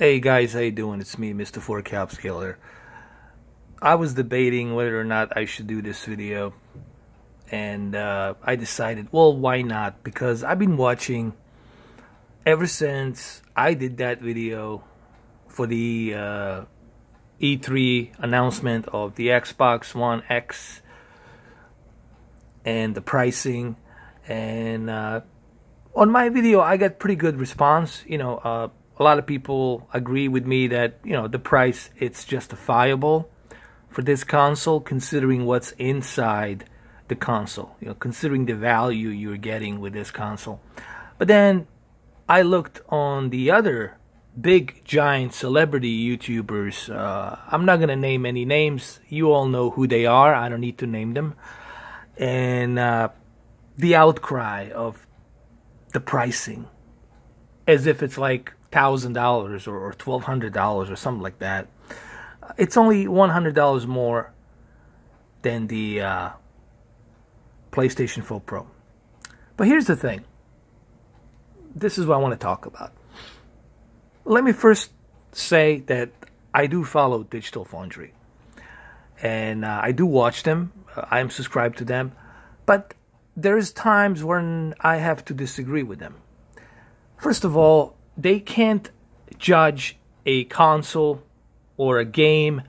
Hey guys, how you doing? It's me, Mr. 4 Caps Killer. I was debating whether or not I should do this video, and I decided, well, why not? Because I've been watching ever since I did that video for the E3 announcement of the Xbox One X and the pricing, and on my video I got pretty good response. A lot of people agree with me that the price, it's justifiable for this console considering what's inside the console, considering the value you're getting with this console. But then I looked on the other big giant celebrity YouTubers. I'm not gonna name any names, you all know who they are, I don't need to name them. And the outcry of the pricing, as if it's like $1,000 or $1,200 or something like that. It's only $100 more than the PlayStation 4 Pro. But here's the thing. This is what I want to talk about. Let me first say that I do follow Digital Foundry, and I do watch them. I am subscribed to them, but there's times when I have to disagree with them. First of all, they can't judge a console or a game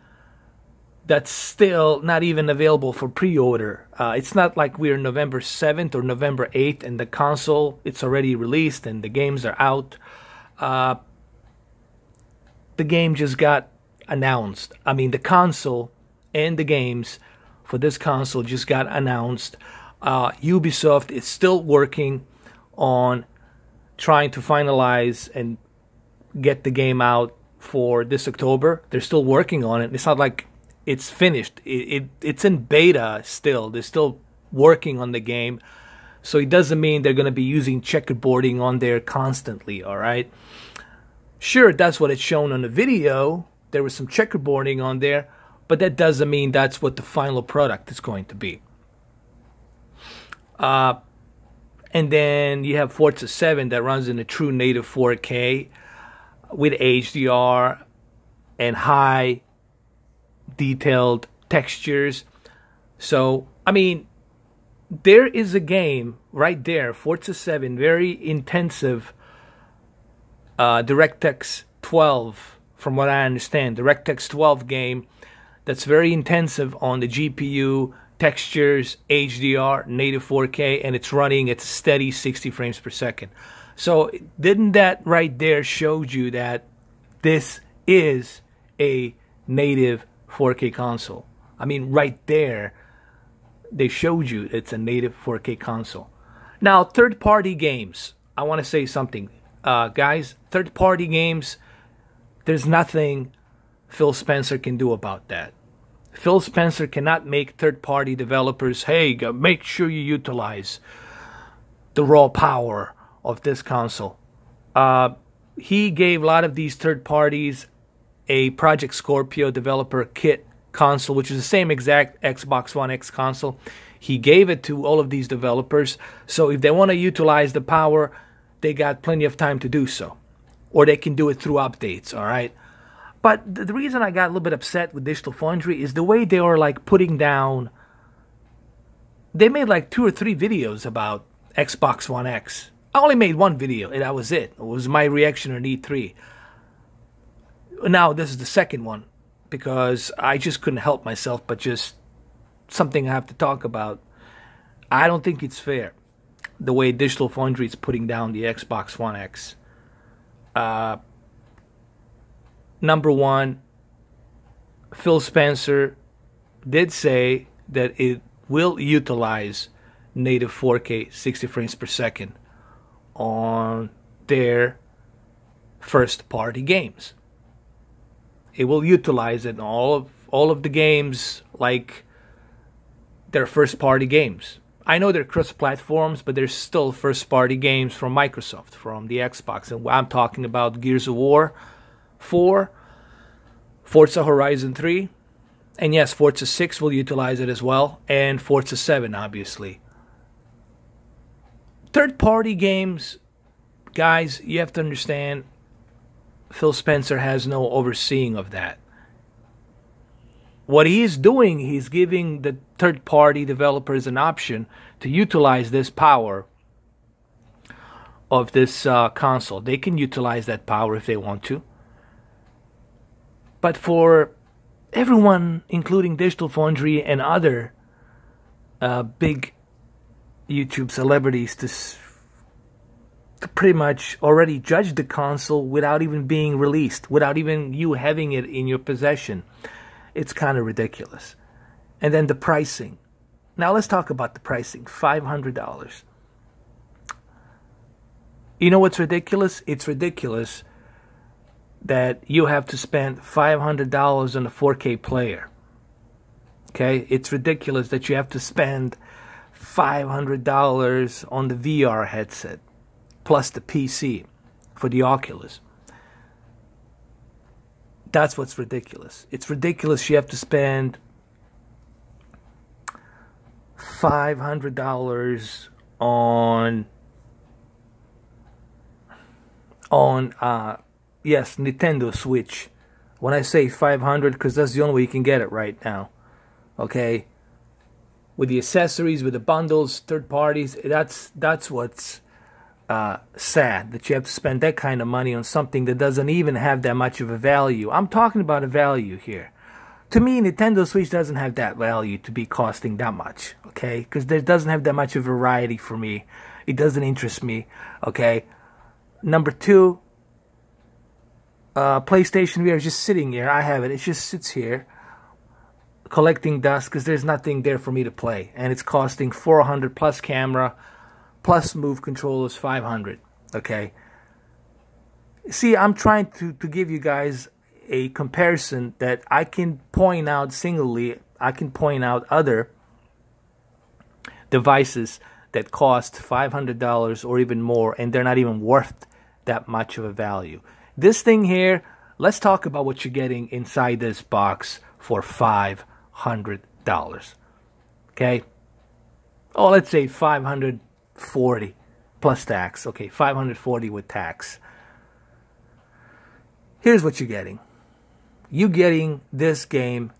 that's still not even available for pre-order. It's not like we're November 7th or November 8th and the console, it's already released and the games are out. The game just got announced. I mean, the console and the games for this console just got announced. Ubisoft is still working on trying to finalize and get the game out for this October. They're still working on it. It's not like it's finished. It's in beta still. They're still working on the game. So it doesn't mean they're going to be using checkerboarding on there constantly, all right? Sure, that's what it's shown on the video. There was some checkerboarding on there, but that doesn't mean that's what the final product is going to be. And then you have Forza 7 that runs in a true native 4K with HDR and high detailed textures. So, I mean, there is a game right there, Forza 7, very intensive DirectX 12, from what I understand, DirectX 12 game that's very intensive on the GPU, textures, HDR, native 4K, and it's running at a steady 60 frames per second. So didn't that right there show you that this is a native 4K console? I mean, right there, they showed you it's a native 4K console. Now, third-party games. I want to say something. Guys, third-party games, there's nothing Phil Spencer can do about that. Phil Spencer cannot make third-party developers, hey, make sure you utilize the raw power of this console. He gave a lot of these third parties a Project Scorpio developer kit console, which is the same exact Xbox One X console. He gave it to all of these developers. So if they want to utilize the power, they got plenty of time to do so. Or they can do it through updates, all right? But the reason I got a little bit upset with Digital Foundry is the way they were like putting down. They made like 2 or 3 videos about Xbox One X. I only made one video, and that was it. It was my reaction on E3. Now this is the second one because I just couldn't help myself, but just something I have to talk about. I don't think it's fair the way Digital Foundry is putting down the Xbox One X. Number one, Phil Spencer did say that it will utilize native 4K 60 frames per second on their first-party games. It will utilize it in all of the games, like their first-party games. I know they're cross-platforms, but they're still first-party games from Microsoft, from the Xbox. And I'm talking about Gears of War 4, Forza Horizon 3, and yes, Forza 6 will utilize it as well, and Forza 7, obviously. Third-party games, guys, you have to understand, Phil Spencer has no overseeing of that. What he is doing, he's giving the third-party developers an option to utilize this power of this console. They can utilize that power if they want to. But for everyone, including Digital Foundry and other big YouTube celebrities, to pretty much already judge the console without even being released, without even you having it in your possession, it's kind of ridiculous. And then the pricing. Now let's talk about the pricing. $500. You know what's ridiculous? It's ridiculous that you have to spend $500 on a 4K player. Okay? It's ridiculous that you have to spend $500 on the VR headset plus the PC for the Oculus. That's what's ridiculous. It's ridiculous you have to spend $500 on yes, Nintendo Switch. When I say 500, because that's the only way you can get it right now. Okay? With the accessories, with the bundles, third parties, that's what's sad, that you have to spend that kind of money on something that doesn't even have that much of a value. I'm talking about a value here. To me, Nintendo Switch doesn't have that value to be costing that much, okay? Because there doesn't have that much of variety for me. It doesn't interest me, okay? Number two, PlayStation VR is just sitting here. I have it. It just sits here collecting dust because there's nothing there for me to play. And it's costing $400 plus camera, plus move controllers, $500, okay? See, I'm trying to give you guys a comparison that I can point out singly. I can point out other devices that cost $500 or even more, and they're not even worth that much of a value. This thing here, let's talk about what you're getting inside this box for $500, okay? Oh, let's say $540 plus tax. Okay, $540 with tax. Here's what you're getting. You're getting this game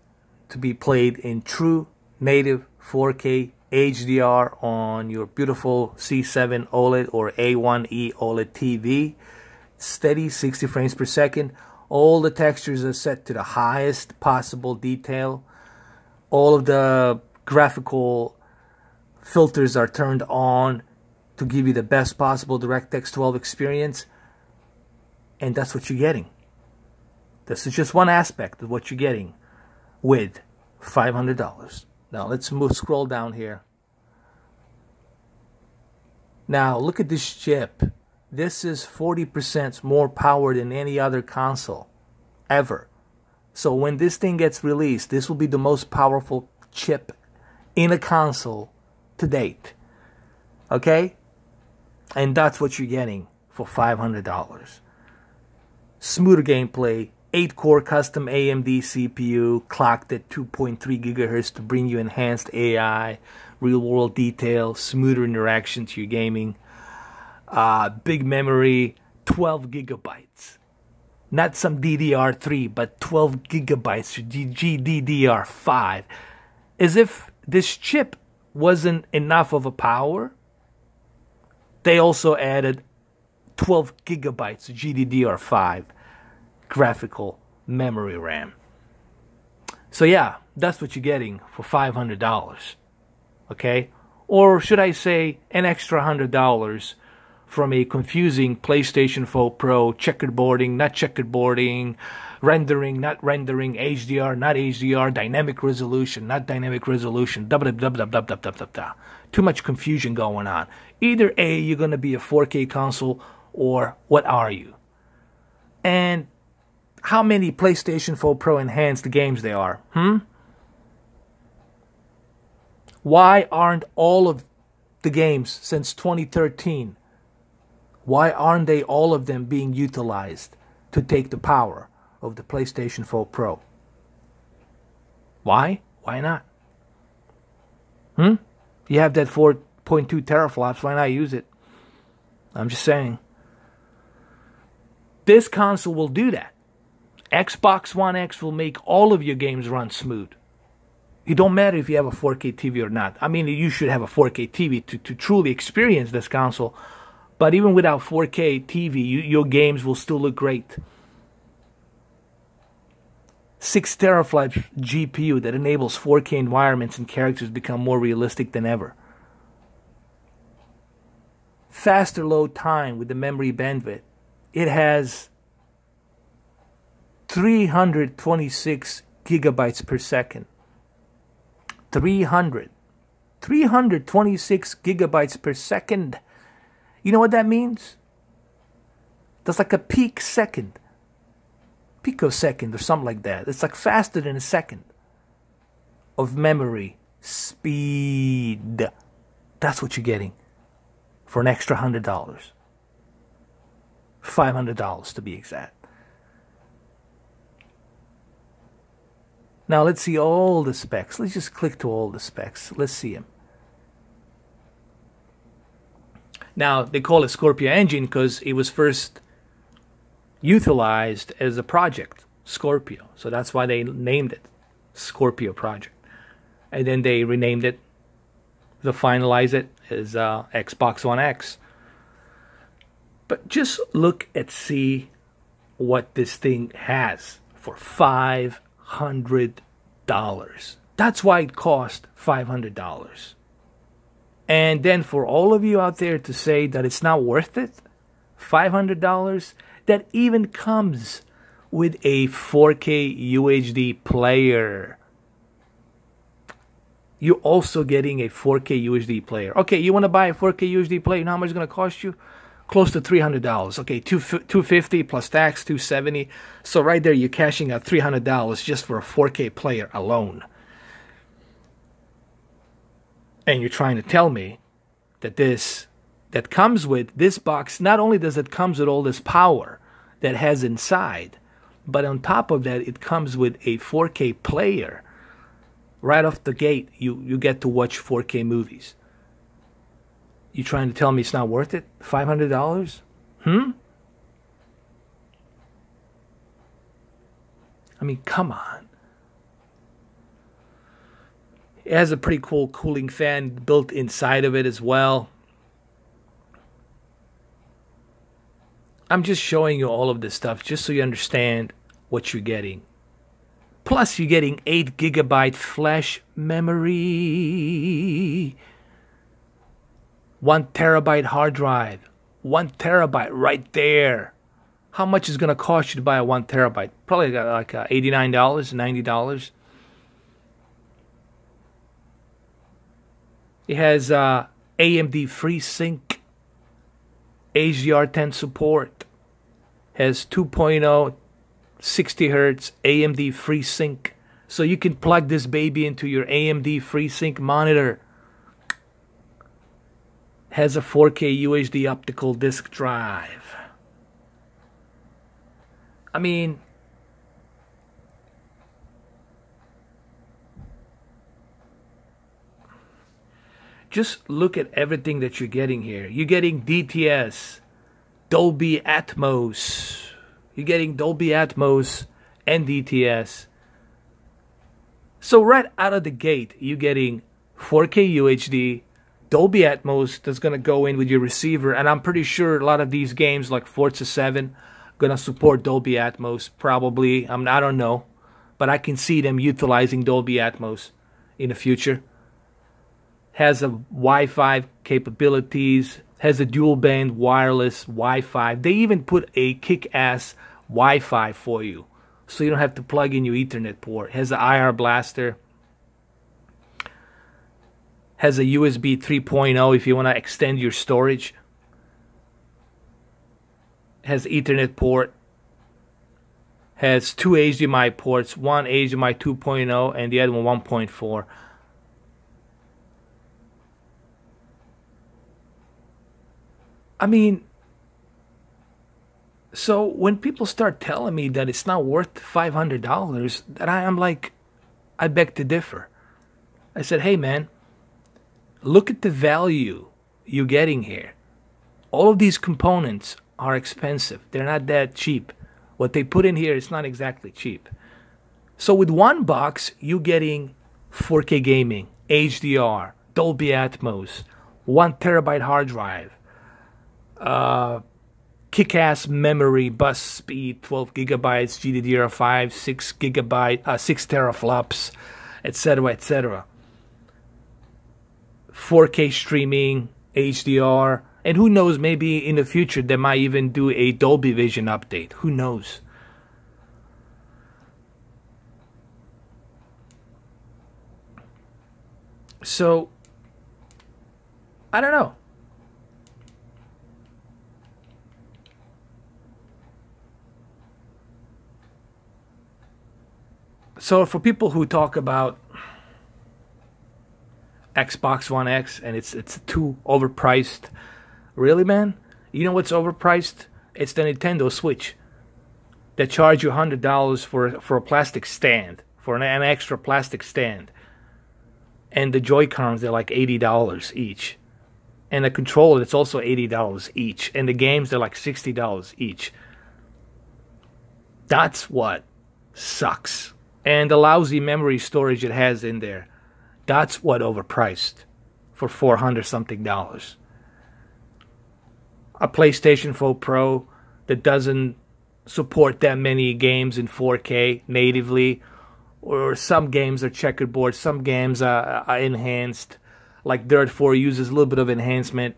to be played in true native 4K HDR on your beautiful C7 OLED or A1E OLED TV. Steady 60 frames per second. All the textures are set to the highest possible detail. All of the graphical filters are turned on to give you the best possible DirectX 12 experience. And that's what you're getting. This is just one aspect of what you're getting with $500. Now let's scroll down here. Now look at this chip. This is 40% more power than any other console ever. So when this thing gets released, this will be the most powerful chip in a console to date. Okay? And that's what you're getting for $500. Smoother gameplay, 8-core custom AMD CPU, clocked at 2.3 GHz to bring you enhanced AI, real-world detail, smoother interaction to your gaming. Big memory, 12 gigabytes. Not some DDR3, but 12 gigabytes, GDDR5. As if this chip wasn't enough of a power, they also added 12 gigabytes GDDR5 graphical memory RAM. So yeah, that's what you're getting for $500. Okay? Or should I say an extra $100 from a confusing PlayStation 4 Pro, checkerboarding, not checkerboarding, rendering, not rendering, HDR, not HDR, dynamic resolution, not dynamic resolution, too much confusion going on. Either A, you're going to be a 4K console, or what are you? And how many PlayStation 4 Pro enhanced games there are? Why aren't all of the games since 2013, why aren't they all of them being utilized to take the power of the PlayStation 4 Pro? Why? Why not? You have that 4.2 teraflops, why not use it? I'm just saying. This console will do that. Xbox One X will make all of your games run smooth. It don't matter if you have a 4K TV or not. I mean, you should have a 4K TV to truly experience this console. But even without 4K TV, your games will still look great. 6 teraflops GPU that enables 4K environments and characters become more realistic than ever. Faster load time with the memory bandwidth. It has 326 gigabytes per second. 326 gigabytes per second. You know what that means? That's like a peak second. Picosecond or something like that. It's like faster than a second of memory speed. That's what you're getting for an extra $100. $500 to be exact. Now let's see all the specs. Let's just click to all the specs. Let's see them. Now they call it Scorpio Engine because it was first utilized as a project, Scorpio. So that's why they named it Scorpio Project. And then they renamed it to finalize it as Xbox One X. But just look and see what this thing has for $500. That's why it cost $500. And then for all of you out there to say that it's not worth it, $500, that even comes with a 4K UHD player. You're also getting a 4K UHD player. Okay, you want to buy a 4K UHD player? You know how much it's going to cost you? Close to $300. Okay, $250 plus tax, $270. So right there, you're cashing out $300 just for a 4K player alone. And you're trying to tell me that that comes with this box, not only does it comes with all this power that has inside, but on top of that, it comes with a 4K player. Right off the gate, you get to watch 4K movies. You trying to tell me it's not worth it? $500? I mean, come on. It has a pretty cool cooling fan built inside of it as well. I'm just showing you all of this stuff just so you understand what you're getting. Plus, you're getting 8 gigabyte flash memory. 1 terabyte hard drive. 1 terabyte right there. How much is going to cost you to buy a 1 terabyte? Probably like $89, $90. It has AMD FreeSync, HDR10 support, has 2.0 60 Hz AMD FreeSync, so you can plug this baby into your AMD FreeSync monitor. Has a 4K UHD optical disk drive. I mean, just look at everything that you're getting here. You're getting DTS, Dolby Atmos. You're getting Dolby Atmos and DTS. So right out of the gate, you're getting 4K UHD, Dolby Atmos that's going to go in with your receiver. And I'm pretty sure a lot of these games like Forza 7 going to support Dolby Atmos. Probably. I don't know. But I can see them utilizing Dolby Atmos in the future. Has a Wi-Fi capabilities, has a dual band wireless Wi-Fi. They even put a kick-ass Wi-Fi for you, so you don't have to plug in your Ethernet port. Has an IR blaster. Has a USB 3.0 if you want to extend your storage. Has Ethernet port. Has 2 HDMI ports, one HDMI 2.0 and the other one 1.4. I mean, so when people start telling me that it's not worth $500, that I'm like, I beg to differ. I said, hey man, look at the value you're getting here. All of these components are expensive. They're not that cheap. What they put in here is not exactly cheap. So with one box, you're getting 4K gaming, HDR, Dolby Atmos, 1 terabyte hard drive, kick-ass memory, bus speed, 12 gigabytes, GDDR5, 6 teraflops, etc., etc. 4K streaming, HDR, and who knows, maybe in the future they might even do a Dolby Vision update. Who knows? So, I don't know. So for people who talk about Xbox One X and it's too overpriced, really, man? You know what's overpriced? It's the Nintendo Switch. They charge you $100 for a plastic stand, for an extra plastic stand. And the Joy-Cons, they're like $80 each. And the controller, it's also $80 each. And the games, they're like $60 each. That's what sucks. And the lousy memory storage it has in there, that's what overpriced for $400 something. A PlayStation 4 Pro that doesn't support that many games in 4K natively, or some games are checkerboard, some games are enhanced, like Dirt 4 uses a little bit of enhancement,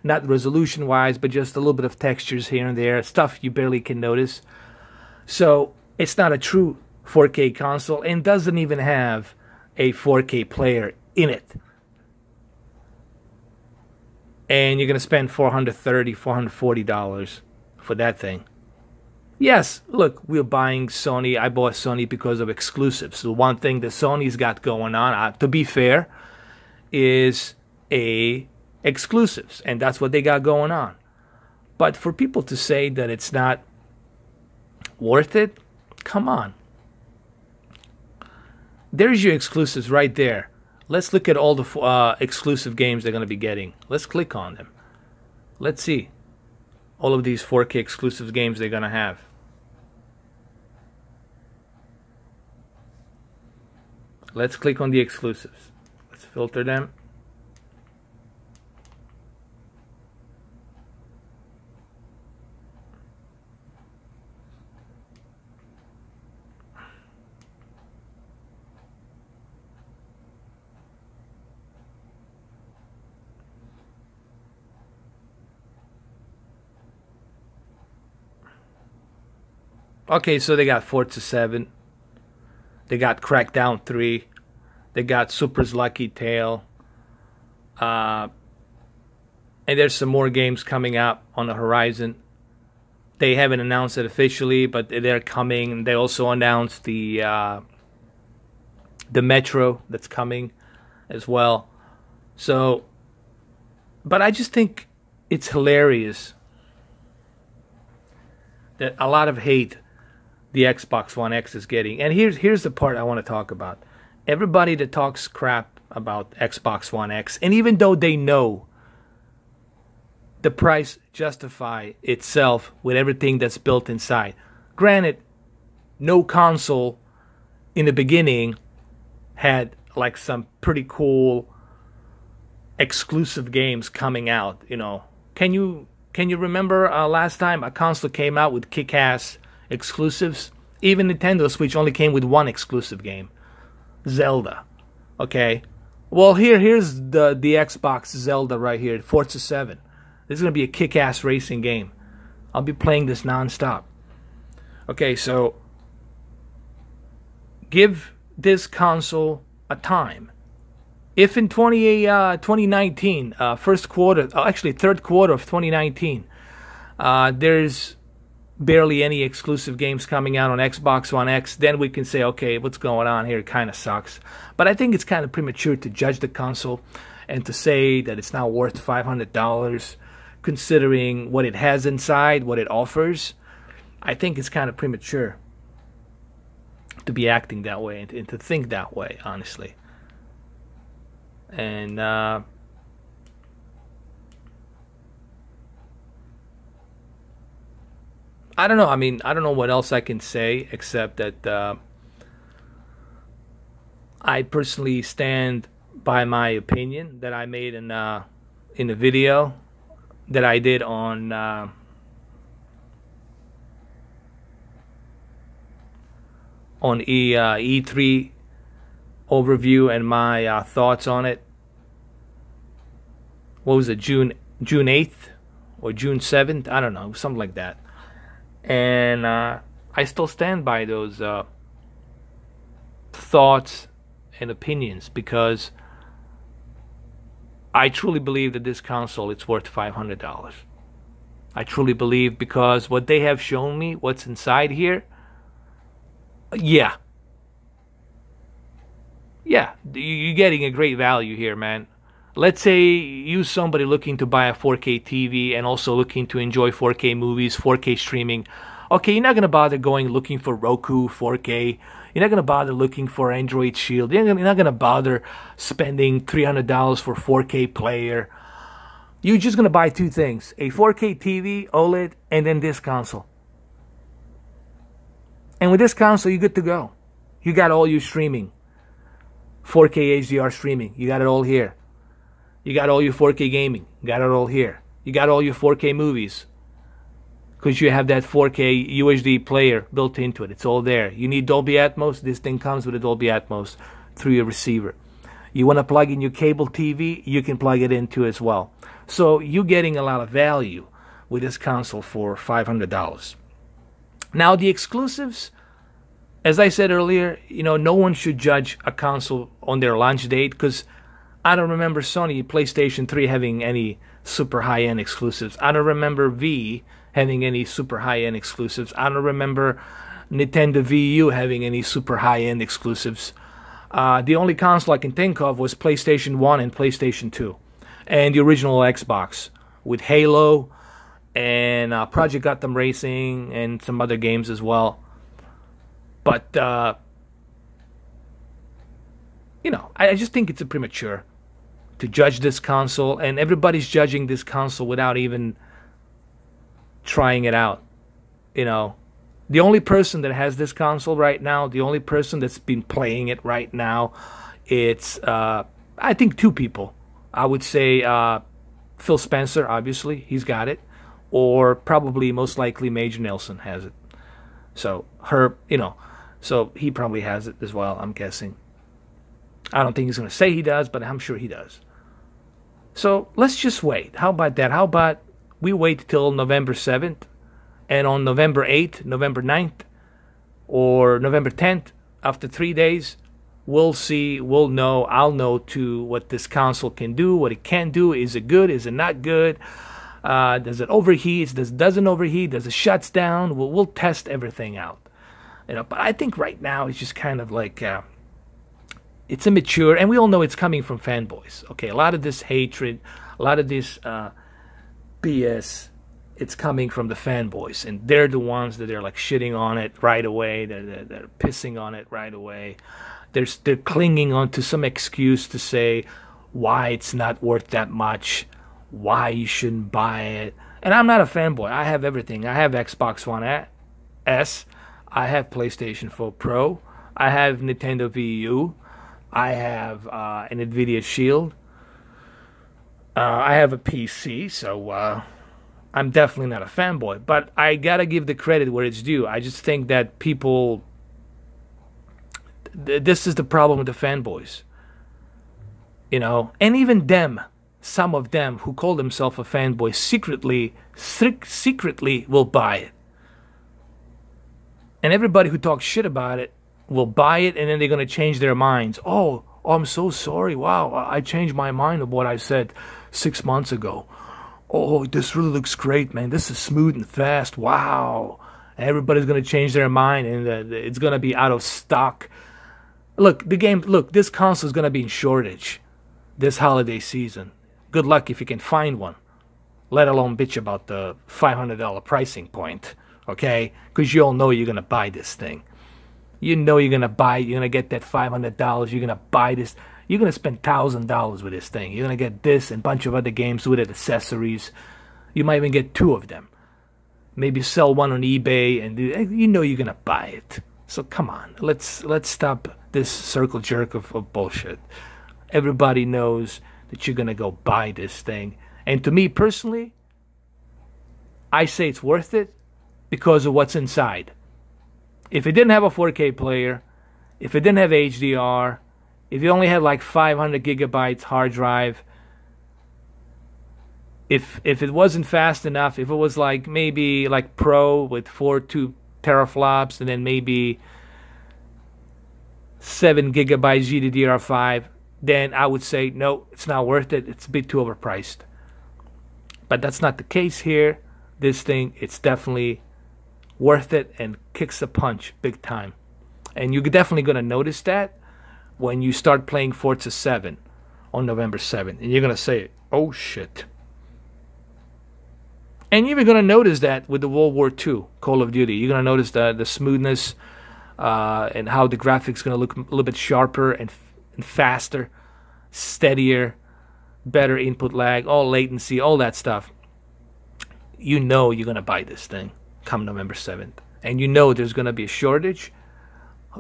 not resolution-wise, but just a little bit of textures here and there, stuff you barely can notice. So it's not a true 4K console and doesn't even have a 4K player in it. And you're going to spend $430, $440 for that thing. Yes, look, we're buying Sony. I bought Sony because of exclusives. The one thing that Sony's got going on, to be fair, is exclusives. And that's what they got going on. But for people to say that it's not worth it, come on. There's your exclusives right there. Let's look at all the exclusive games they're going to be getting. Let's click on them. Let's see all of these 4K exclusive games they're going to have. Let's click on the exclusives. Let's filter them. Okay, so they got Forza 7. They got Crackdown 3. They got Super's Lucky Tale. And there's some more games coming out on the horizon. They haven't announced it officially, but they're coming. They also announced the Metro that's coming as well. So, but I just think it's hilarious that a lot of hate the Xbox One X is getting. And here's the part I want to talk about. Everybody that talks crap about Xbox One X, and even though they know the price justify itself with everything that's built inside. Granted, no console in the beginning had like some pretty cool exclusive games coming out, you know. Can you remember last time a console came out with kick-ass exclusives? Even Nintendo Switch only came with one exclusive game, Zelda. Okay, well here's the Xbox Zelda right here, Forza 7. This is gonna be a kick-ass racing game. I'll be playing this non-stop. Okay, so give this console a time. If in 2019, first quarter, actually third quarter of 2019, there's barely any exclusive games coming out on Xbox One X, then we can say, okay, what's going on here? It kind of sucks. But I think it's kind of premature to judge the console and to say that it's not worth $500, considering what it has inside, what it offers. I think it's kind of premature to be acting that way and to think that way, honestly. And I don't know. I mean, I don't know what else I can say except that I personally stand by my opinion that I made in a video that I did on E3 overview and my thoughts on it. What was it, June 8th or June 7th? I don't know, something like that. And I still stand by those thoughts and opinions because I truly believe that this console it's worth $500. I truly believe because what they have shown me, what's inside here, yeah, you're getting a great value here, man. Let's say you somebody looking to buy a 4K TV and also looking to enjoy 4K movies, 4K streaming. Okay, you're not going to bother going looking for Roku 4K. You're not going to bother looking for Android Shield. You're not going to bother spending $300 for 4K player. You're just going to buy two things, a 4K TV, OLED, and then this console. And with this console, you're good to go. You got all your streaming. 4K HDR streaming. You got it all here. You got all your 4K gaming. You got it all here. You got all your 4K movies. Because you have that 4K UHD player built into it. It's all there. You need Dolby Atmos. This thing comes with a Dolby Atmos through your receiver. You want to plug in your cable TV, you can plug it into as well. So you're getting a lot of value with this console for $500. Now the exclusives, as I said earlier, you know, no one should judge a console on their launch date because I don't remember Sony PlayStation 3 having any super high-end exclusives. I don't remember V having any super high-end exclusives. I don't remember Nintendo Wii U having any super high-end exclusives. The only console I can think of was PlayStation 1 and PlayStation 2. And the original Xbox with Halo and Project Gotham Racing and some other games as well. But, you know, I just think it's premature to judge this console. And everybody's judging this console without even trying it out. You know, the only person that has this console right now, the only person that's been playing it right now, it's, I think, two people. I would say Phil Spencer, obviously, he's got it. Or probably, most likely, Major Nelson has it. So, so he probably has it as well, I'm guessing. I don't think he's going to say he does, but I'm sure he does. So, let's just wait. How about that? How about we wait till November 7th? And on November 8th, November 9th, or November 10th, after 3 days, we'll see, we'll know, I'll know too what this console can do, what it can do. Is it good? Is it not good? Does it overheat? Doesn't overheat? Does it shuts down? We'll test everything out. You know, but I think right now it's just kind of like it's immature, and we all know it's coming from fanboys. Okay, a lot of this hatred, a lot of this BS, it's coming from the fanboys, and they're the ones that are like shitting on it right away. They're pissing on it right away. They're clinging on to some excuse to say why it's not worth that much, why you shouldn't buy it. And I'm not a fanboy. I have everything. I have Xbox One S. I have PlayStation 4 Pro. I have Nintendo Wii U. I have an Nvidia Shield. I have a PC, so I'm definitely not a fanboy. But I gotta give the credit where it's due. I just think that people... This is the problem with the fanboys. You know, and even them, some of them who call themselves a fanboy secretly will buy it. And everybody who talks shit about it will buy it, and then they're going to change their minds. Oh, I'm so sorry. Wow, I changed my mind of what I said 6 months ago. Oh, this really looks great, man. This is smooth and fast. Wow. And everybody's going to change their mind, and it's going to be out of stock. Look, this console is going to be in shortage this holiday season. Good luck if you can find one, let alone bitch about the $500 pricing point, okay? Because you all know you're going to buy this thing. You know you're going to buy it. You're going to get that $500. You're going to buy this. You're going to spend $1,000 with this thing. You're going to get this and a bunch of other games with it, accessories. You might even get two of them. maybe sell one on eBay, and you know you're gonna buy it. So come on, let's stop this circle jerk of bullshit. Everybody knows that you're gonna go buy this thing, and to me personally, I say it's worth it because of what's inside. If it didn't have a 4K player, if it didn't have HDR, if you only had like 500 gigabytes hard drive, if it wasn't fast enough, if it was like maybe like Pro with 2 teraflops and then maybe 7 gigabytes GDDR5, then I would say no, it's not worth it. It's a bit too overpriced. But that's not the case here. This thing, it's definitely worth it and kicks a punch big time. And you're definitely going to notice that when you start playing Forza 7 on November 7th. And you're going to say, oh shit. And you're even going to notice that with the World War II Call of Duty. You're going to notice the smoothness and how the graphics going to look a little bit sharper and faster, steadier, better input lag, all latency, all that stuff. You know you're going to buy this thing come November 7th. And you know there's going to be a shortage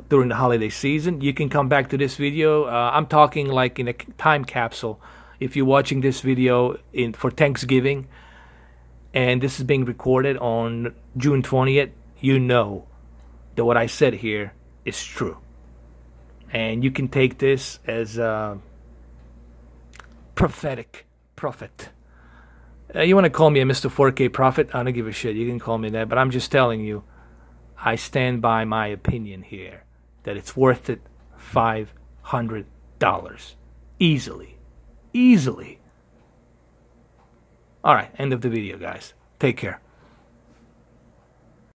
during the holiday season. You can come back to this video. I'm talking like in a time capsule. If you're watching this video for Thanksgiving, and this is being recorded on June 20th, you know that what I said here is true. And you can take this as a prophet. You want to call me a Mr. 4K prophet? I don't give a shit. You can call me that. But I'm just telling you, I stand by my opinion here that it's worth it. $500. Easily. Easily. Alright, end of the video, guys. Take care.